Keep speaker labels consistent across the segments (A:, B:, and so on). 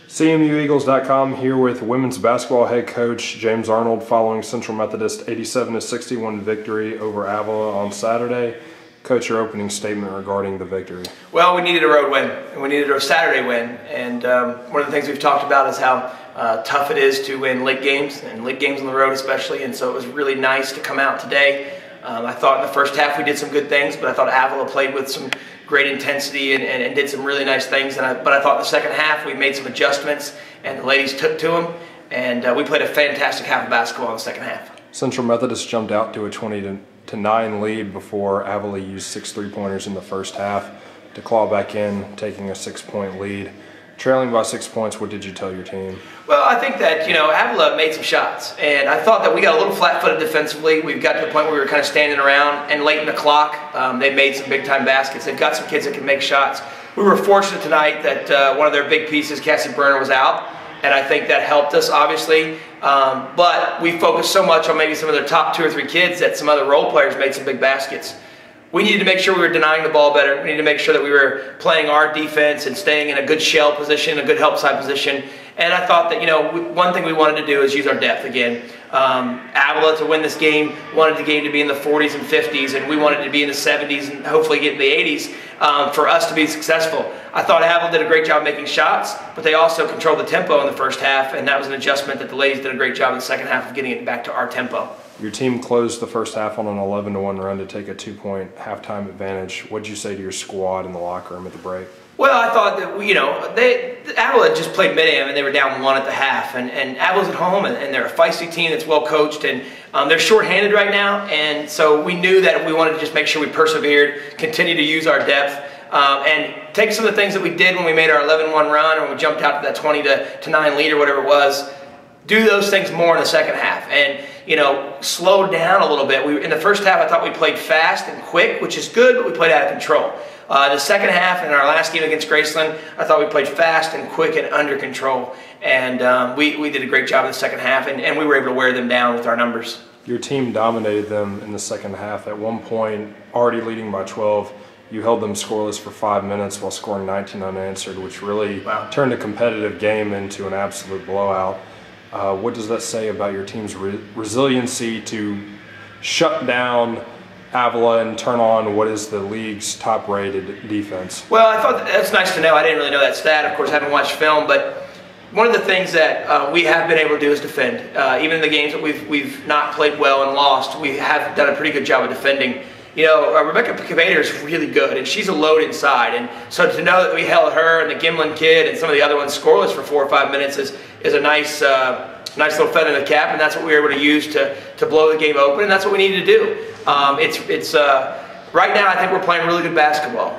A: CMUEagles.com here with women's basketball head coach James Arnold following Central Methodist 87-61 victory over Avila on Saturday. Coach, your opening statement regarding the victory.
B: Well, we needed a road win, and we needed a Saturday win. And one of the things we've talked about is how tough it is to win league games, and league games on the road especially. And so it was really nice to come out today. I thought in the first half we did some good things, but I thought Avila played with some great intensity and did some really nice things. But I thought in the second half we made some adjustments, and the ladies took to them, and we played a fantastic half of basketball in the second half.
A: Central Methodist jumped out to a 20-9 lead before Avila used 6 3-pointers in the first half to claw back in, taking a 6-point lead. Trailing by 6 points, what did you tell your team?
B: Well, I think that, Avila made some shots, and I thought that we got a little flat-footed defensively. We've got to the point where we were kind of standing around, and late in the clock, they made some big-time baskets. They've got some kids that can make shots. We were fortunate tonight that one of their big pieces, Cassie Burner, was out, and I think that helped us, obviously. But we focused so much on maybe some of their top 2 or 3 kids that some other role players made some big baskets. We needed to make sure we were denying the ball better. We needed to make sure that we were playing our defense and staying in a good shell position, a good help side position. And I thought that, one thing we wanted to do is use our depth again. Avila, to win this game, wanted the game to be in the 40s and 50s, and we wanted to be in the 70s and hopefully get in the 80s for us to be successful. I thought Avila did a great job making shots, but they also controlled the tempo in the first half, and that was an adjustment that the ladies did a great job in the second half of getting it back to our tempo.
A: Your team closed the first half on an 11-1 run to take a 2-point halftime advantage. What did you say to your squad in the locker room at the break?
B: Well, I thought that, Avila just played mid-am and they were down 1 at the half. And Avila's at home, and they're a feisty team that's well coached, and they're shorthanded right now. And so we knew that we wanted to just make sure we persevered, continue to use our depth, and take some of the things that we did when we made our 11-1 run, or when we jumped out to that 20-9 lead or whatever it was. Do those things more in the second half, and slow down a little bit. In the first half, I thought we played fast and quick, which is good, but we played out of control. The second half, in our last game against Graceland, I thought we played fast and quick and under control, and we did a great job in the second half, and we were able to wear them down with our numbers.
A: Your team dominated them in the second half. At one point, already leading by 12, you held them scoreless for 5 minutes while scoring 19 unanswered, which really turned a competitive game into an absolute blowout. What does that say about your team's resiliency to shut down Avila and turn on what is the league's top-rated defense?
B: Well, I thought that's nice to know. I didn't really know that stat. Of course, I haven't watched film, but one of the things that we have been able to do is defend. Even in the games that we've not played well and lost, we have done a pretty good job of defending. Rebecca Cabader is really good, and she's a load inside. And so to know that we held her and the Gimlin kid and some of the other ones scoreless for 4 or 5 minutes is a nice little feather in the cap, and that's what we were able to use to blow the game open, and that's what we needed to do. Right now, I think we're playing really good basketball.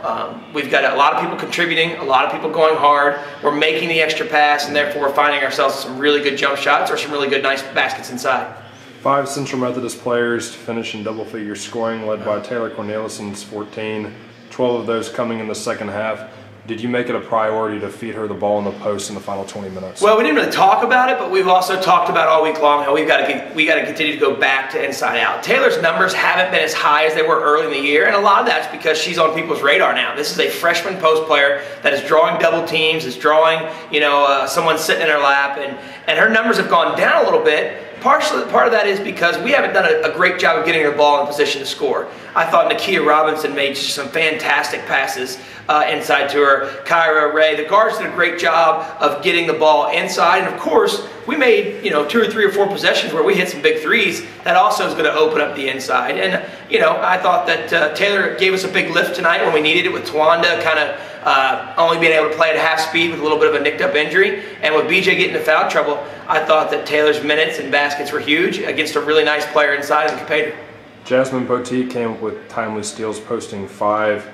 B: We've got a lot of people contributing, a lot of people going hard. We're making the extra pass, and therefore we're finding ourselves some really good jump shots or some really good, nice baskets inside.
A: 5 Central Methodist players to finish in double-figure scoring, led by Taylor Cornelison's 14, 12 of those coming in the second half. Did you make it a priority to feed her the ball in the post in the final 20 minutes? Well,
B: we didn't really talk about it, but we've also talked about all week long how we got to continue to go back to inside out. Taylor's numbers haven't been as high as they were early in the year, and a lot of that's because she's on people's radar now. This is a freshman post player that is drawing double teams, is drawing, someone sitting in her lap, and her numbers have gone down a little bit. Part of that is because we haven't done a great job of getting her ball in position to score. I thought Nakia Robinson made some fantastic passes inside to her. Kyra Ray, the guards did a great job of getting the ball inside. And of course, we made 2 or 3 or 4 possessions where we hit some big threes. That also is going to open up the inside. And I thought that Taylor gave us a big lift tonight when we needed it, with Tawanda kind of only being able to play at half speed with a little bit of a nicked up injury. And with BJ getting into foul trouble, I thought that Taylor's minutes and baskets were huge against a really nice player inside in Capader.
A: Jasmine Poteet came up with timely steals, posting 5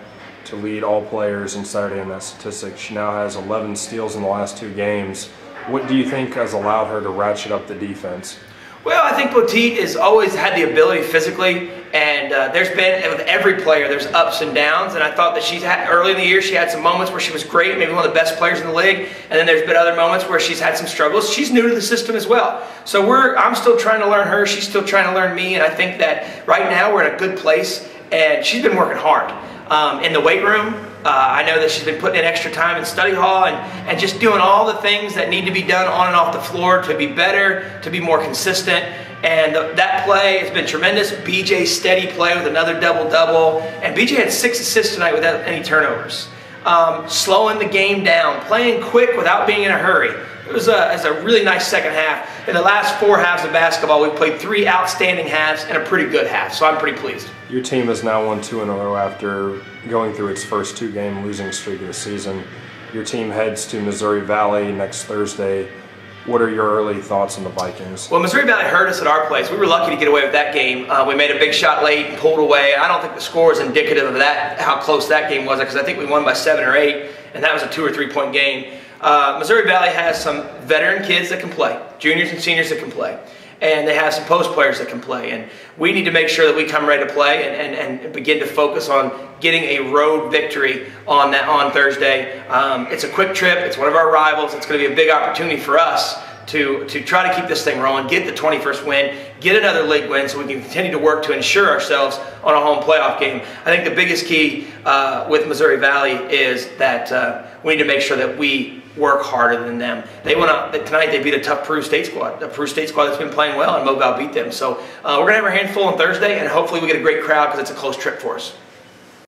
A: to lead all players in Saturday in that statistic. She now has 11 steals in the last 2 games. What do you think has allowed her to ratchet up the defense?
B: Well, I think Poteet has always had the ability physically, and there's been, with every player, there's ups and downs, and I thought that she's had, early in the year, she had some moments where she was great, maybe one of the best players in the league, and then there's been other moments where she's had some struggles. She's new to the system as well. So I'm still trying to learn her, she's still trying to learn me, and I think that right now we're in a good place, and she's been working hard. in the weight room. I know that she's been putting in extra time in study hall and just doing all the things that need to be done on and off the floor to be better, to be more consistent. And that play has been tremendous. BJ's steady play with another double-double. And BJ had 6 assists tonight without any turnovers. Slowing the game down, playing quick without being in a hurry. It was a really nice second half. In the last 4 halves of basketball, we played 3 outstanding halves and a pretty good half, so I'm pretty pleased.
A: Your team has now won 2 in a row after going through its first 2-game losing streak of the season. Your team heads to Missouri Valley next Thursday. What are your early thoughts on the Vikings?
B: Well, Missouri Valley hurt us at our place. We were lucky to get away with that game. We made a big shot late and pulled away. I don't think the score is indicative of that, how close that game was, because I think we won by 7 or 8, and that was a 2 or 3 point game. Missouri Valley has some veteran kids that can play, juniors and seniors that can play, and they have some post players that can play, and we need to make sure that we come ready to play and begin to focus on getting a road victory on Thursday. It's a quick trip. It's one of our rivals. It's going to be a big opportunity for us to try to keep this thing rolling, get the 21st win, get another league win so we can continue to work to ensure ourselves on a home playoff game. I think the biggest key with Missouri Valley is that we need to make sure that we work harder than them. Tonight they beat a tough Peru State squad, that's been playing well, and Mobile beat them. So we're going to have our hands full on Thursday, and hopefully we get a great crowd because it's a close trip for us.